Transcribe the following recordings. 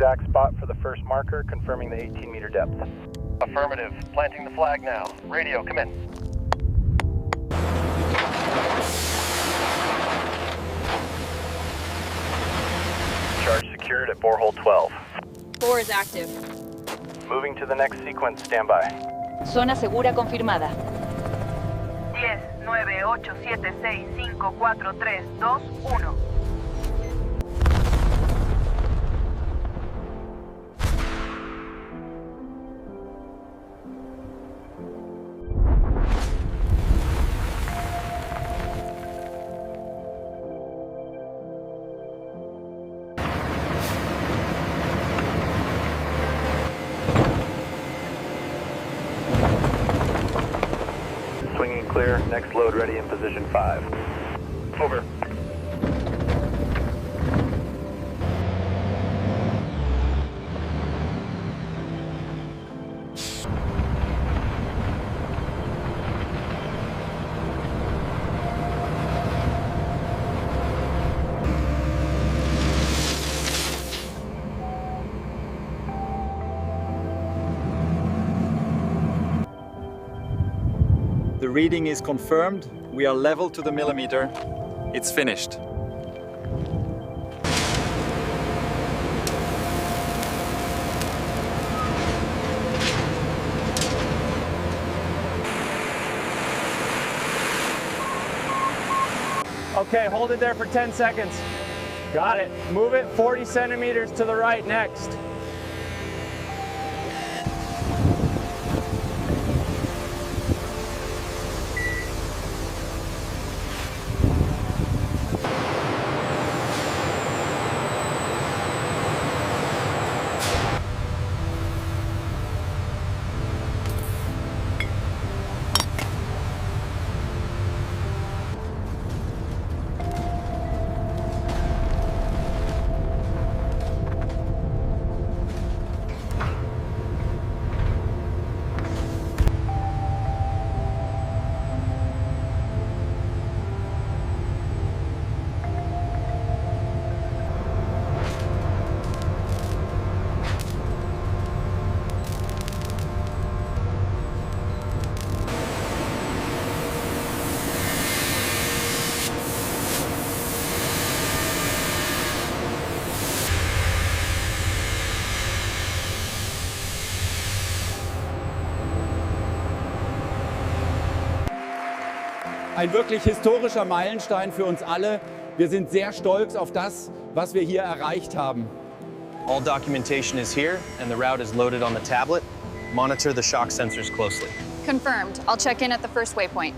exact spot for the first marker, confirming the 18-meter depth. Affirmative. Planting the flag now. Radio, come in. Charge secured at borehole 12. 4 is active. Moving to the next sequence, standby. Zona segura confirmada. 10, 9, 8, 7, 6, 5, 4, 3, 2, 1. Swinging clear, next load ready in position 5. Over. The reading is confirmed. We are level to the millimeter. It's finished. Okay, hold it there for 10 seconds. Got it. Move it 40 centimeters to the right next. Ein wirklich historischer Meilenstein für uns alle. Wir sind sehr stolz auf das, was wir hier erreicht haben. All documentation is here and the route is loaded on the tablet. Monitor the shock sensors closely. Confirmed. I'll check in at the first waypoint.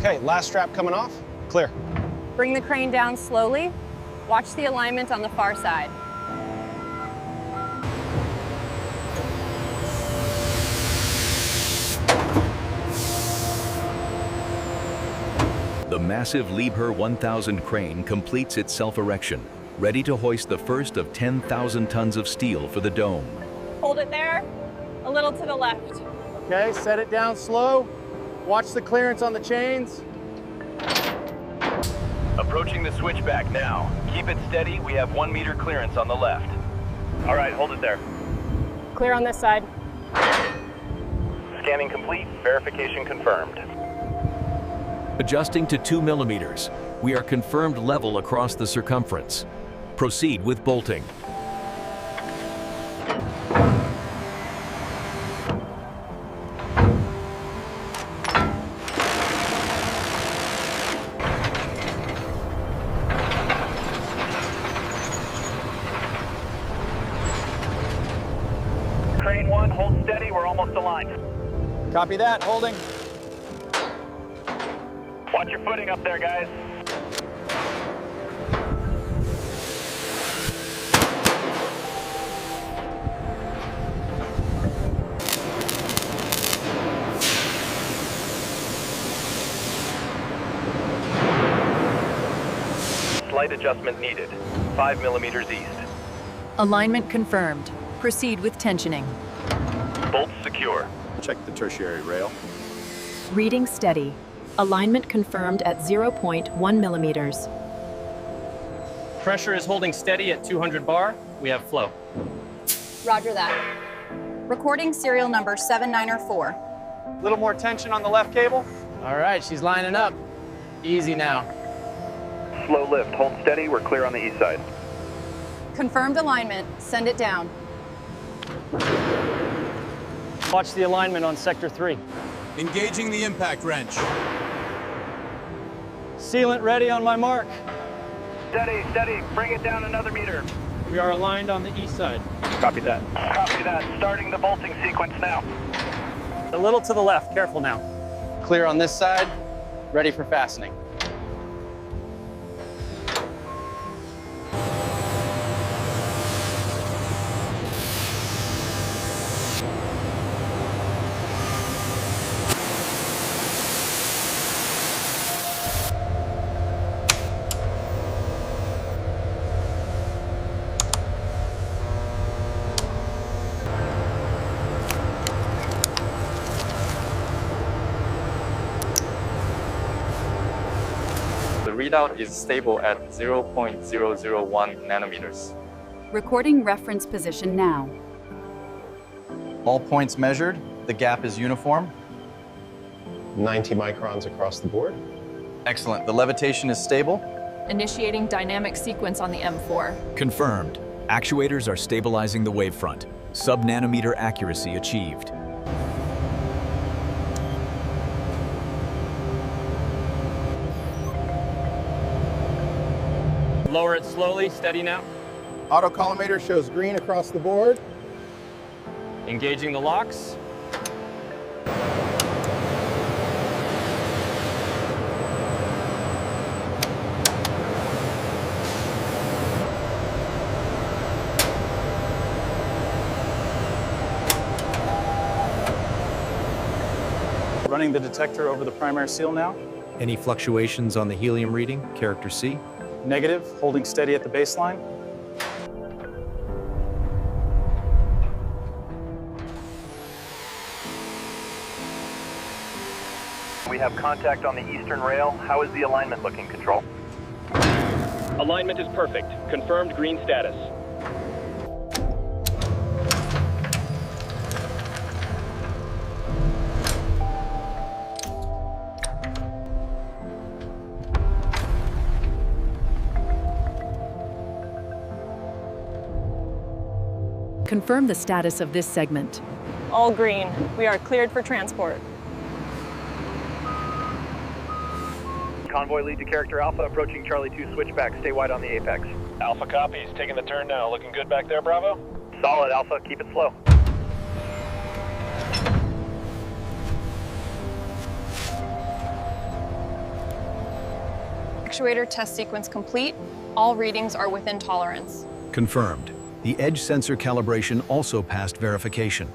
Okay, last strap coming off. Clear. Bring the crane down slowly. Watch the alignment on the far side. The massive Liebherr 1000 crane completes its self-erection, ready to hoist the first of 10,000 tons of steel for the dome. Hold it there, a little to the left. Okay, set it down slow. Watch the clearance on the chains. Approaching the switchback now. Keep it steady. We have 1 meter clearance on the left. All right, hold it there. Clear on this side. Scanning complete. Verification confirmed. Adjusting to 2 millimeters, we are confirmed level across the circumference. Proceed with bolting. Crane 1, hold steady. We're almost aligned. Copy that, holding. Watch your footing up there, guys. Slight adjustment needed. 5 millimeters east. Alignment confirmed. Proceed with tensioning. Bolts secure. Check the tertiary rail. Reading steady. Alignment confirmed at 0.1 millimeters. Pressure is holding steady at 200 bar. We have flow. Roger that. Recording serial number 7904. A little more tension on the left cable. All right, she's lining up. Easy now. Slow lift. Hold steady. We're clear on the east side. Confirmed alignment. Send it down. Watch the alignment on sector 3. Engaging the impact wrench. Sealant ready on my mark. Steady, steady. Bring it down another meter. We are aligned on the east side. Copy that. Copy that. Starting the bolting sequence now. A little to the left, careful now. Clear on this side, ready for fastening. The readout is stable at 0.001 nanometers. Recording reference position now. All points measured. The gap is uniform. 90 microns across the board. Excellent. The levitation is stable. Initiating dynamic sequence on the M4. Confirmed. Actuators are stabilizing the wavefront. Sub-nanometer accuracy achieved. Lower it slowly, steady now. Auto collimator shows green across the board. Engaging the locks. Running the detector over the primary seal now. Any fluctuations on the helium reading, character C? Negative, holding steady at the baseline. We have contact on the eastern rail. How is the alignment looking, Control? Alignment is perfect. Confirmed green status. Confirm the status of this segment. All green. We are cleared for transport. Convoy lead to character Alpha, approaching Charlie 2 switchback. Stay wide on the apex. Alpha copies. Taking the turn now. Looking good back there, Bravo? Solid, Alpha. Keep it slow. Actuator test sequence complete. All readings are within tolerance. Confirmed. The edge sensor calibration also passed verification.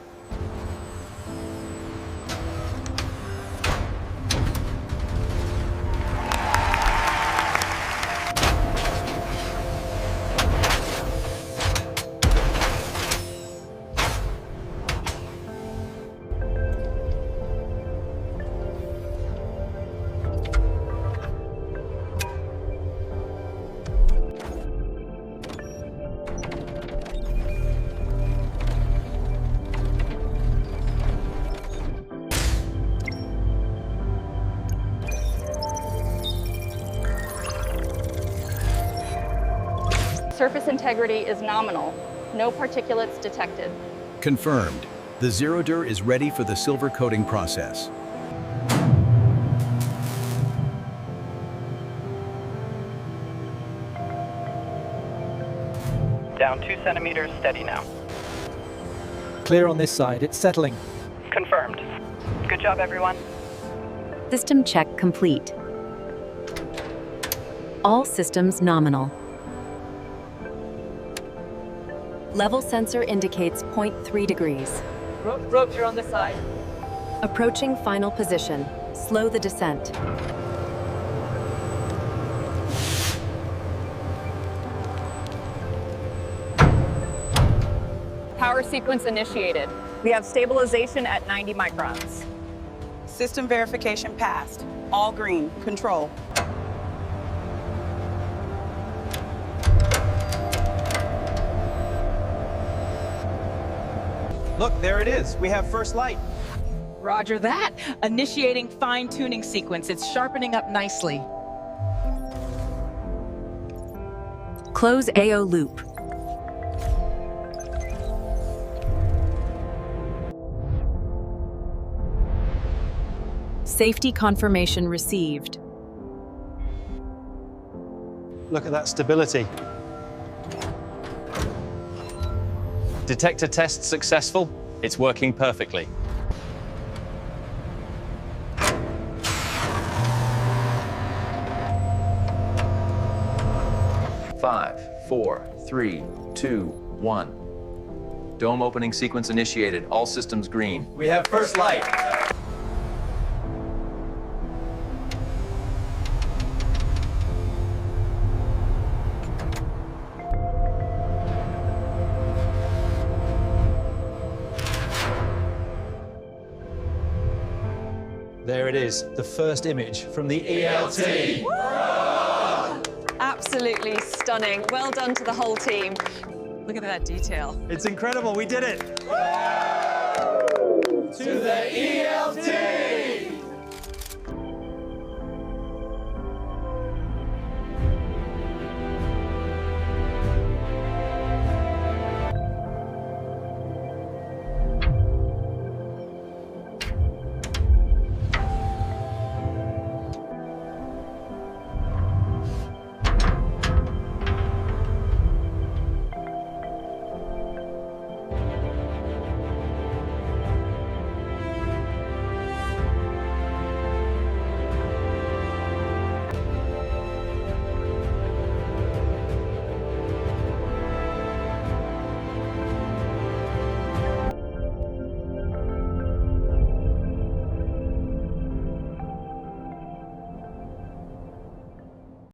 Surface integrity is nominal. No particulates detected. Confirmed. The Zerodur is ready for the silver coating process. Down 2 centimeters, steady now. Clear on this side, it's settling. Confirmed. Good job, everyone. System check complete. All systems nominal. Level sensor indicates 0.3 degrees. Ropes are on the side. Approaching final position. Slow the descent. Power sequence initiated. We have stabilization at 90 microns. System verification passed. All green. Control. Look, there it is. We have first light. Roger that. Initiating fine-tuning sequence. It's sharpening up nicely. Close AO loop. Safety confirmation received. Look at that stability. Detector test successful. It's working perfectly. Five, 4, 3, 2, 1. Dome opening sequence initiated. All systems green. We have first light. There it is, the first image from the ELT. Absolutely stunning. Well done to the whole team. Look at that detail. It's incredible. We did it. To the ELT!